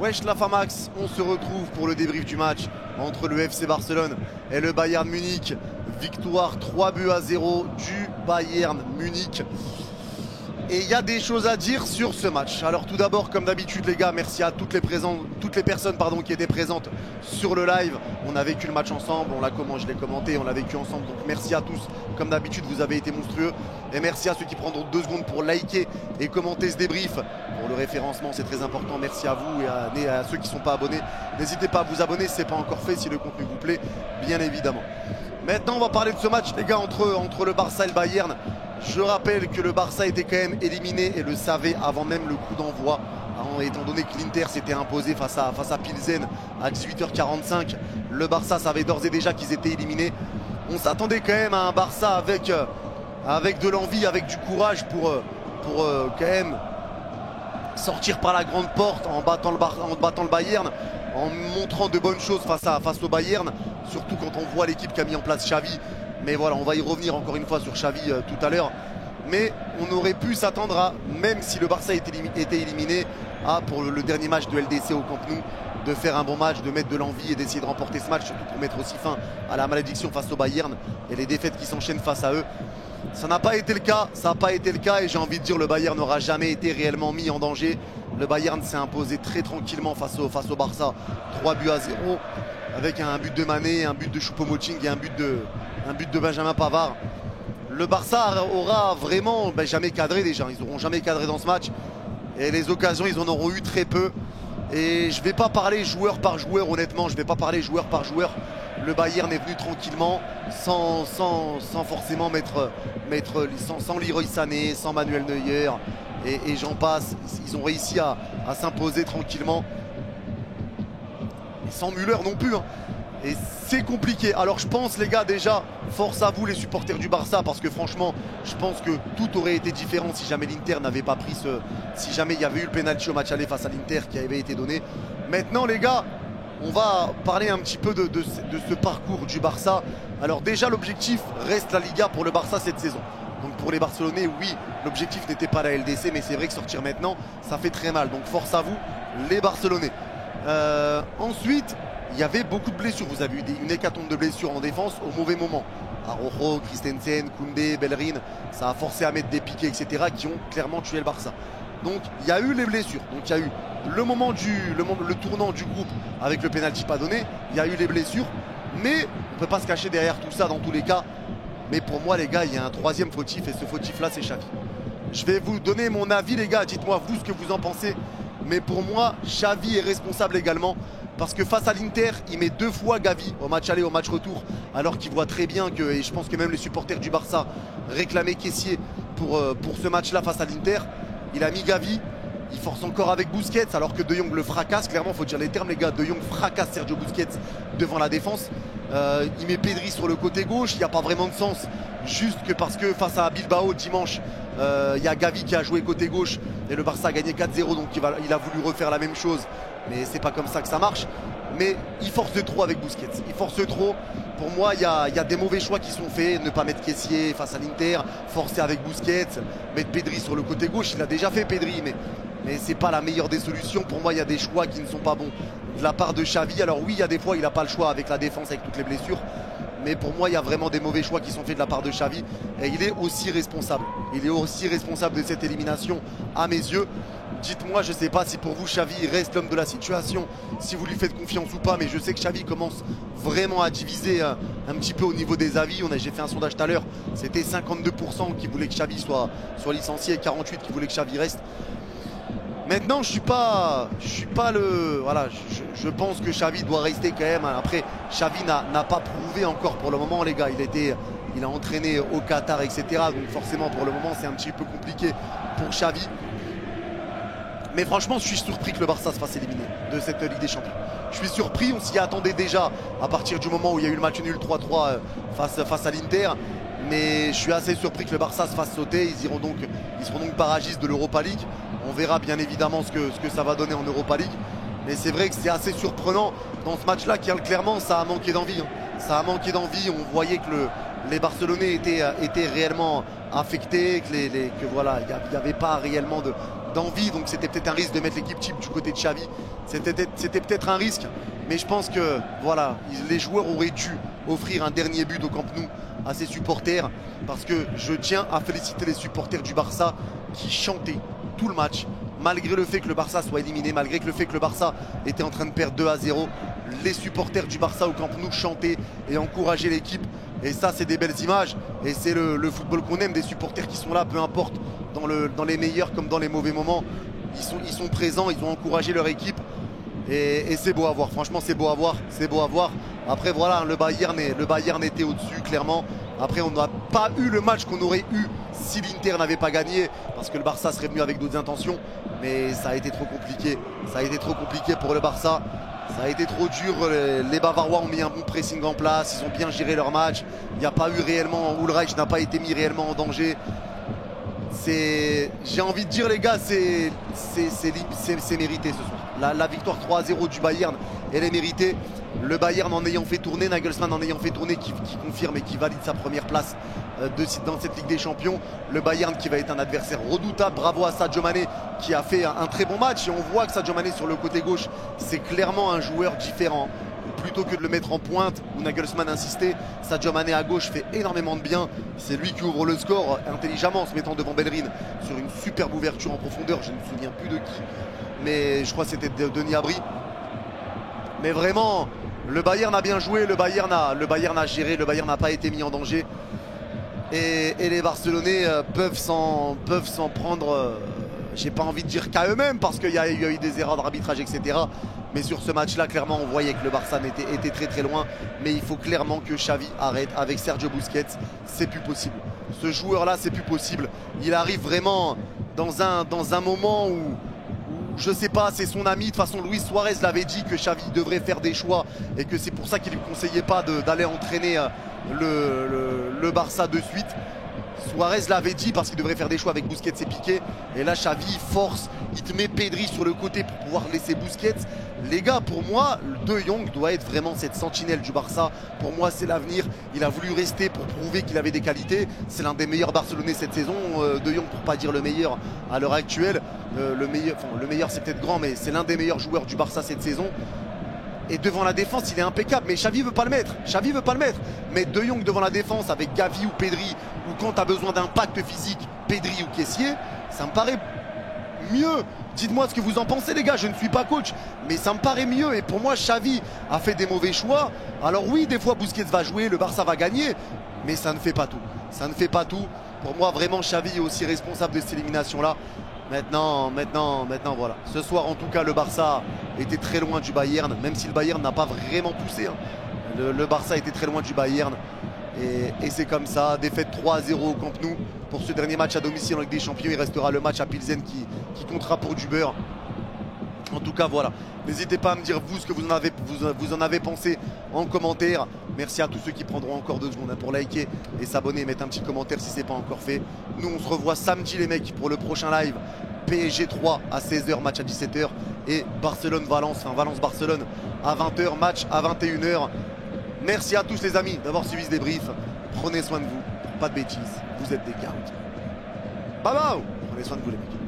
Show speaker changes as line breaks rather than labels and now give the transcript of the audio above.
Wesh la Famax, on se retrouve pour le débrief du match entre le FC Barcelone et le Bayern Munich. Victoire 3-0 du Bayern Munich. Et il y a des choses à dire sur ce match. Alors tout d'abord, comme d'habitude les gars, merci à toutes les personnes qui étaient présentes sur le live. On a vécu le match ensemble, je l'ai commenté, on l'a vécu ensemble. Donc merci à tous, comme d'habitude vous avez été monstrueux. Et merci à ceux qui prendront 2 secondes pour liker et commenter ce débrief. Pour le référencement c'est très important, merci à vous et à ceux qui ne sont pas abonnés. N'hésitez pas à vous abonner si ce n'est pas encore fait, si le contenu vous plaît, bien évidemment. Maintenant on va parler de ce match les gars entre le Barça et le Bayern. Je rappelle que le Barça était quand même éliminé et le savait avant même le coup d'envoi. Étant donné que l'Inter s'était imposé face à Pilsen à 18h45, le Barça savait d'ores et déjà qu'ils étaient éliminés. On s'attendait quand même à un Barça avec de l'envie, avec du courage pour quand même sortir par la grande porte en battant le Bayern, en montrant de bonnes choses face au Bayern, surtout quand on voit l'équipe qu'a mis en place Xavi. Mais voilà, on va y revenir encore une fois sur Xavi tout à l'heure. Mais on aurait pu s'attendre à, même si le Barça était éliminé, pour le dernier match de LDC au Camp Nou, de faire un bon match, de mettre de l'envie et d'essayer de remporter ce match, surtout pour mettre aussi fin à la malédiction face au Bayern et les défaites qui s'enchaînent face à eux. Ça n'a pas été le cas, et j'ai envie de dire le Bayern n'aura jamais été réellement mis en danger. Le Bayern s'est imposé très tranquillement face au Barça, 3-0, avec un but de Mané, un but de Choupo-Moting et un but de Benjamin Pavard. Le Barça aura vraiment jamais cadré déjà, ils n'auront jamais cadré dans ce match. Et les occasions, ils en auront eu très peu. Et je ne vais pas parler joueur par joueur, honnêtement, je ne vais pas parler joueur par joueur. Le Bayern est venu tranquillement, sans forcément sans Leroy Sané, sans Manuel Neuer, et j'en passe. Ils ont réussi à s'imposer tranquillement. Et sans Müller non plus. Et c'est compliqué. Alors je pense les gars, déjà, force à vous les supporters du Barça, parce que franchement, je pense que tout aurait été différent si jamais l'Inter n'avait pas pris si jamais il y avait eu le penalty au match aller face à l'Inter qui avait été donné. Maintenant les gars, on va parler un petit peu de ce parcours du Barça. Alors déjà l'objectif reste la Liga pour le Barça cette saison. Donc pour les Barcelonais, oui, l'objectif n'était pas la LDC, mais c'est vrai que sortir maintenant, ça fait très mal. Donc force à vous les Barcelonais. Ensuite, il y avait beaucoup de blessures. Vous avez eu une hécatombe de blessures en défense au mauvais moment. Araujo, Christensen, Koundé, Bellerin, ça a forcé à mettre des piquets, etc. qui ont clairement tué le Barça. Donc il y a eu les blessures. Donc il y a eu le tournant du groupe avec le pénalty pas donné. Il y a eu les blessures. Mais on ne peut pas se cacher derrière tout ça dans tous les cas. Mais pour moi les gars, il y a un troisième fautif et ce fautif là c'est Xavi. Je vais vous donner mon avis les gars. Dites-moi vous ce que vous en pensez. Mais pour moi, Xavi est responsable également. Parce que face à l'Inter, il met 2 fois Gavi au match aller, au match retour, alors qu'il voit très bien que, et je pense que même les supporters du Barça réclamaient Kessié pour ce match-là face à l'Inter. Il a mis Gavi, il force encore avec Busquets, alors que De Jong le fracasse. Clairement, il faut dire les termes les gars, De Jong fracasse Sergio Busquets devant la défense. Il met Pedri sur le côté gauche, il n'y a pas vraiment de sens. Juste que parce que face à Bilbao dimanche, il y a Gavi qui a joué côté gauche et le Barça a gagné 4-0, donc il a voulu refaire la même chose. Mais c'est pas comme ça que ça marche. Mais il force de trop avec Busquets. Il force trop. Pour moi, il y a des mauvais choix qui sont faits. Ne pas mettre Kessié face à l'Inter, forcer avec Busquets, mettre Pedri sur le côté gauche. Il a déjà fait Pedri, mais c'est pas la meilleure des solutions. Pour moi, il y a des choix qui ne sont pas bons de la part de Xavi. Alors oui, il y a des fois, il n'a pas le choix avec la défense, avec toutes les blessures. Mais pour moi, il y a vraiment des mauvais choix qui sont faits de la part de Xavi. Et il est aussi responsable. Il est aussi responsable de cette élimination à mes yeux. Dites-moi, je ne sais pas si pour vous Xavi reste l'homme de la situation, si vous lui faites confiance ou pas, mais je sais que Xavi commence vraiment à diviser un petit peu au niveau des avis. J'ai fait un sondage tout à l'heure, c'était 52% qui voulaient que Xavi soit licencié et 48% qui voulaient que Xavi reste. Maintenant, je pense que Xavi doit rester quand même. Après, Xavi n'a pas prouvé encore pour le moment, les gars. Il a entraîné au Qatar, etc. Donc forcément, pour le moment, c'est un petit peu compliqué pour Xavi. Mais franchement, je suis surpris que le Barça se fasse éliminer de cette Ligue des Champions. Je suis surpris, on s'y attendait déjà à partir du moment où il y a eu le match nul 3-3 face à l'Inter. Mais je suis assez surpris que le Barça se fasse sauter. Ils seront donc barragistes de l'Europa League. On verra bien évidemment ce que ça va donner en Europa League. Mais c'est vrai que c'est assez surprenant dans ce match-là, clairement, ça a manqué d'envie. Ça a manqué d'envie. On voyait que les Barcelonais étaient réellement affectés, que voilà, il n'y avait pas réellement d'envie, donc c'était peut-être un risque de mettre l'équipe type du côté de Xavi. C'était peut-être un risque, mais je pense que voilà, les joueurs auraient dû offrir un dernier but au Camp Nou à ses supporters, parce que je tiens à féliciter les supporters du Barça qui chantaient tout le match, malgré le fait que le Barça soit éliminé, malgré le fait que le Barça était en train de perdre 2-0. Les supporters du Barça au Camp Nou chantaient et encourageaient l'équipe. Et ça, c'est des belles images. Et c'est le football qu'on aime, des supporters qui sont là, peu importe, dans les meilleurs comme dans les mauvais moments. Ils sont présents, ils ont encouragé leur équipe. Et c'est beau à voir, franchement, c'est beau à voir. C'est beau à voir. Après, voilà, le Bayern était au-dessus, clairement. Après, on n'a pas eu le match qu'on aurait eu si l'Inter n'avait pas gagné, parce que le Barça serait venu avec d'autres intentions. Mais ça a été trop compliqué. Ça a été trop compliqué pour le Barça. Ça a été trop dur, les Bavarois ont mis un bon pressing en place, ils ont bien géré leur match. Il n'y a pas eu réellement, Ulreich n'a pas été mis réellement en danger. J'ai envie de dire les gars, c'est mérité ce soir. La victoire 3-0 du Bayern, elle est méritée. Le Bayern en ayant fait tourner, Nagelsmann en ayant fait tourner, qui confirme et qui valide sa première place dans cette Ligue des Champions. Le Bayern qui va être un adversaire redoutable. Bravo à Sadio Mané qui a fait un très bon match. Et on voit que Sadio Mané sur le côté gauche, c'est clairement un joueur différent. Plutôt que de le mettre en pointe où Nagelsmann insistait, Sadio Mané à gauche fait énormément de bien. C'est lui qui ouvre le score intelligemment en se mettant devant Bellerin sur une superbe ouverture en profondeur. Je ne me souviens plus de qui, mais je crois que c'était Denis Abri. Mais vraiment, le Bayern a bien joué, le Bayern a géré, le Bayern n'a pas été mis en danger. Et les Barcelonais peuvent s'en prendre, j'ai pas envie de dire qu'à eux-mêmes, parce qu'il y a eu des erreurs d'arbitrage, etc. Mais sur ce match-là, clairement, on voyait que le Barça était très très loin. Mais il faut clairement que Xavi arrête avec Sergio Busquets. C'est plus possible. Ce joueur-là, c'est plus possible. Il arrive vraiment dans un moment où je sais pas, c'est son ami. De toute façon, Luis Suarez l'avait dit que Xavi devrait faire des choix et que c'est pour ça qu'il ne lui conseillait pas d'aller entraîner le Barça de suite. Suarez l'avait dit parce qu'il devrait faire des choix avec Busquets et Piqué. Et là, Xavi force, il te met Pedri sur le côté pour pouvoir laisser Busquets. Les gars, pour moi, De Jong doit être vraiment cette sentinelle du Barça. Pour moi, c'est l'avenir. Il a voulu rester pour prouver qu'il avait des qualités. C'est l'un des meilleurs Barcelonais cette saison. De Jong, pour pas dire le meilleur à l'heure actuelle. Le meilleur, c'est peut-être grand, mais c'est l'un des meilleurs joueurs du Barça cette saison. Et devant la défense, il est impeccable. Mais Xavi veut pas le mettre. Xavi veut pas le mettre. Mais De Jong devant la défense avec Gavi ou Pedri, ou quand tu as besoin d'impact physique, Pedri ou Kessié, ça me paraît mieux. Dites-moi ce que vous en pensez les gars, je ne suis pas coach, mais ça me paraît mieux. Et pour moi, Xavi a fait des mauvais choix. Alors oui, des fois Busquets va jouer, le Barça va gagner, mais ça ne fait pas tout. Ça ne fait pas tout. Pour moi, vraiment, Xavi est aussi responsable de cette élimination-là. Maintenant, voilà. Ce soir, en tout cas, le Barça était très loin du Bayern, même si le Bayern n'a pas vraiment poussé. Hein. Le Barça était très loin du Bayern. Et c'est comme ça, défaite 3-0 au Camp Nou pour ce dernier match à domicile en Ligue des Champions. Il restera le match à Pilsen qui comptera pour du beurre. En tout cas, voilà. N'hésitez pas à me dire vous ce que vous en avez pensé en commentaire. Merci à tous ceux qui prendront encore 2 secondes pour liker et s'abonner et mettre un petit commentaire si ce n'est pas encore fait. Nous, on se revoit samedi les mecs pour le prochain live. PSG 3 à 16h, match à 17h. Et Barcelone-Valence, enfin Valence-Barcelone à 20h, match à 21h. Merci à tous les amis d'avoir suivi ce débrief. Prenez soin de vous, pas de bêtises, vous êtes des gars. Bye bye. Prenez soin de vous les mecs.